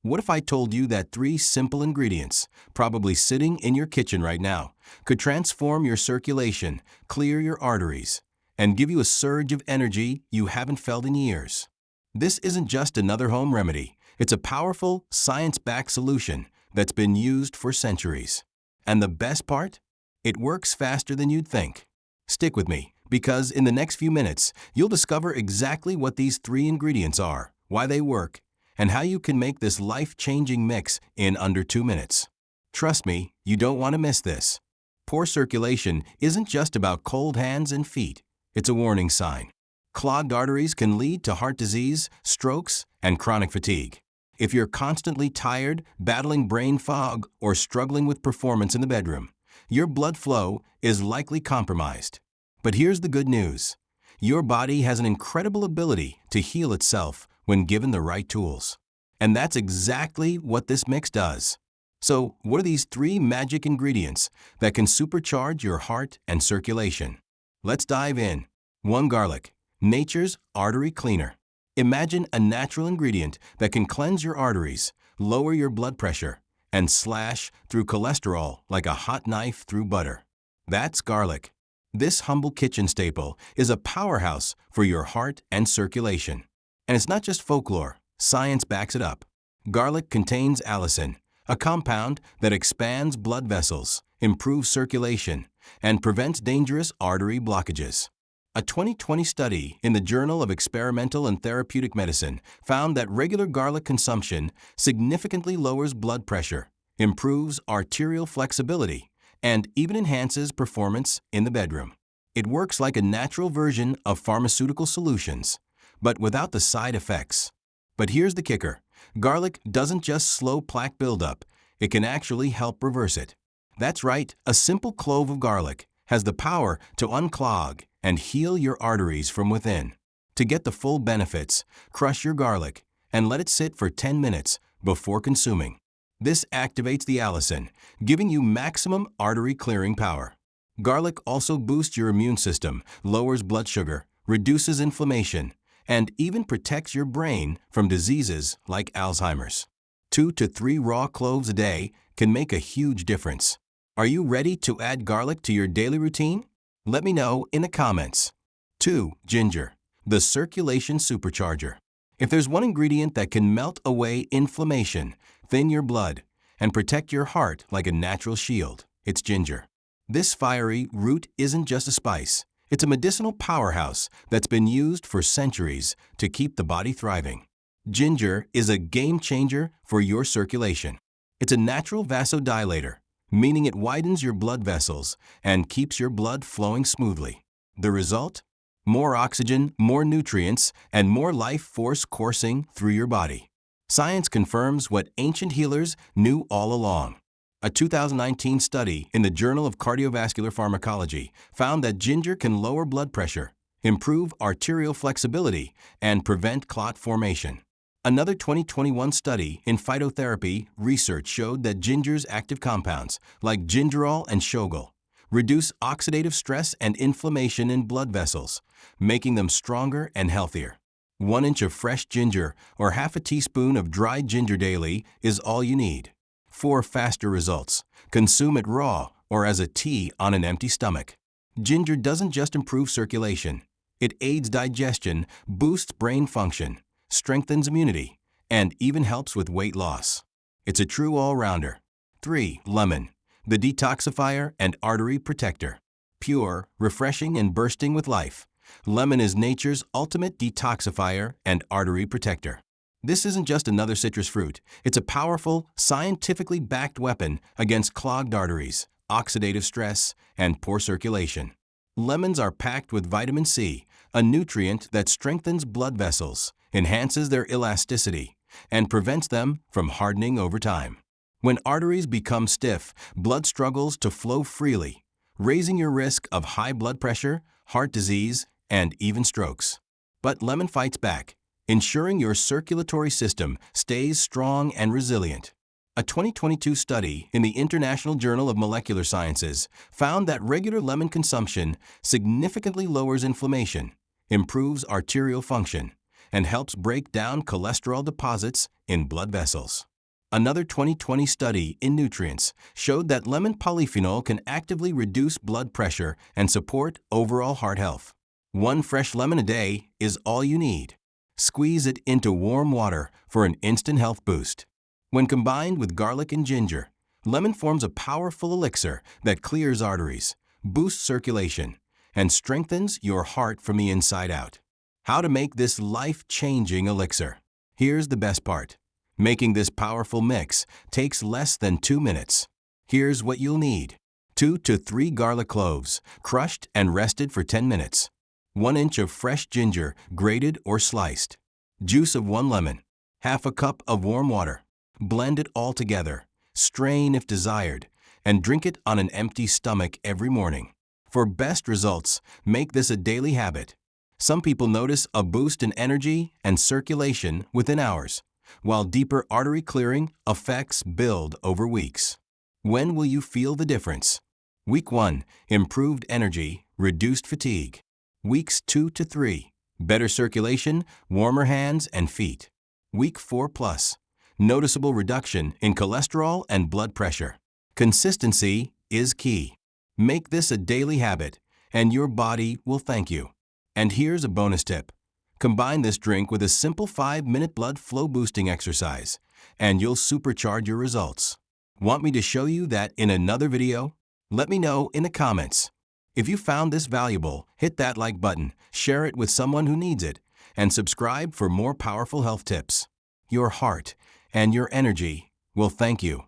What if I told you that three simple ingredients, probably sitting in your kitchen right now, could transform your circulation, clear your arteries, and give you a surge of energy you haven't felt in years? This isn't just another home remedy. It's a powerful, science-backed solution that's been used for centuries. And the best part? It works faster than you'd think. Stick with me, because in the next few minutes, you'll discover exactly what these three ingredients are, why they work, and how you can make this life-changing mix in under 2 minutes. Trust me, you don't want to miss this. Poor circulation isn't just about cold hands and feet. It's a warning sign. Clogged arteries can lead to heart disease, strokes, and chronic fatigue. If you're constantly tired, battling brain fog, or struggling with performance in the bedroom, your blood flow is likely compromised. But here's the good news. Your body has an incredible ability to heal itself when given the right tools. And that's exactly what this mix does. So, what are these three magic ingredients that can supercharge your heart and circulation? Let's dive in. 1. Garlic, nature's artery cleaner. Imagine a natural ingredient that can cleanse your arteries, lower your blood pressure, and slash through cholesterol like a hot knife through butter. That's garlic. This humble kitchen staple is a powerhouse for your heart and circulation. And it's not just folklore, science backs it up. Garlic contains allicin, a compound that expands blood vessels, improves circulation, and prevents dangerous artery blockages. A 2020 study in the Journal of Experimental and Therapeutic Medicine found that regular garlic consumption significantly lowers blood pressure, improves arterial flexibility, and even enhances performance in the bedroom. It works like a natural version of pharmaceutical solutions, but without the side effects. But here's the kicker. Garlic doesn't just slow plaque buildup, it can actually help reverse it. That's right, a simple clove of garlic has the power to unclog and heal your arteries from within. To get the full benefits, crush your garlic and let it sit for 10 minutes before consuming. This activates the allicin, giving you maximum artery clearing power. Garlic also boosts your immune system, lowers blood sugar, reduces inflammation, and even protects your brain from diseases like Alzheimer's. 2 to 3 raw cloves a day can make a huge difference. Are you ready to add garlic to your daily routine? Let me know in the comments. 2. Ginger, the circulation supercharger. If there's one ingredient that can melt away inflammation, thin your blood, and protect your heart like a natural shield, it's ginger. This fiery root isn't just a spice. It's a medicinal powerhouse that's been used for centuries to keep the body thriving. Ginger is a game changer for your circulation. It's a natural vasodilator, meaning it widens your blood vessels and keeps your blood flowing smoothly. The result? More oxygen, more nutrients, and more life force coursing through your body. Science confirms what ancient healers knew all along. A 2019 study in the Journal of Cardiovascular Pharmacology found that ginger can lower blood pressure, improve arterial flexibility, and prevent clot formation. Another 2021 study in phytotherapy research showed that ginger's active compounds, like gingerol and shogal, reduce oxidative stress and inflammation in blood vessels, making them stronger and healthier. 1 inch of fresh ginger or half a teaspoon of dried ginger daily is all you need. For faster results, consume it raw or as a tea on an empty stomach. Ginger doesn't just improve circulation. It aids digestion, boosts brain function, strengthens immunity, and even helps with weight loss. It's a true all-rounder. 3. Lemon, the detoxifier and artery protector. Pure, refreshing, and bursting with life, lemon is nature's ultimate detoxifier and artery protector. This isn't just another citrus fruit. It's a powerful, scientifically backed weapon against clogged arteries, oxidative stress, and poor circulation. Lemons are packed with vitamin C, a nutrient that strengthens blood vessels, enhances their elasticity, and prevents them from hardening over time. When arteries become stiff, blood struggles to flow freely, raising your risk of high blood pressure, heart disease, and even strokes. But lemon fights back, ensuring your circulatory system stays strong and resilient. A 2022 study in the International Journal of Molecular Sciences found that regular lemon consumption significantly lowers inflammation, improves arterial function, and helps break down cholesterol deposits in blood vessels. Another 2020 study in nutrients showed that lemon polyphenol can actively reduce blood pressure and support overall heart health. One fresh lemon a day is all you need. Squeeze it into warm water for an instant health boost. When combined with garlic and ginger, lemon forms a powerful elixir that clears arteries, boosts circulation, and strengthens your heart from the inside out. How to make this life-changing elixir? Here's the best part. Making this powerful mix takes less than 2 minutes. Here's what you'll need. 2 to 3 garlic cloves, crushed and rested for 10 minutes. 1 inch of fresh ginger, grated or sliced. Juice of 1 lemon. Half a cup of warm water. Blend it all together. Strain if desired, and drink it on an empty stomach every morning. For best results, make this a daily habit. Some people notice a boost in energy and circulation within hours, while deeper artery clearing effects build over weeks. When will you feel the difference? Week 1, improved energy, reduced fatigue. Weeks 2 to 3, better circulation, warmer hands and feet. Week 4 plus, noticeable reduction in cholesterol and blood pressure. Consistency is key. Make this a daily habit, and your body will thank you. And here's a bonus tip. Combine this drink with a simple 5-minute blood flow boosting exercise, and you'll supercharge your results. Want me to show you that in another video? Let me know in the comments. If you found this valuable, hit that like button, share it with someone who needs it, and subscribe for more powerful health tips. Your heart and your energy will thank you.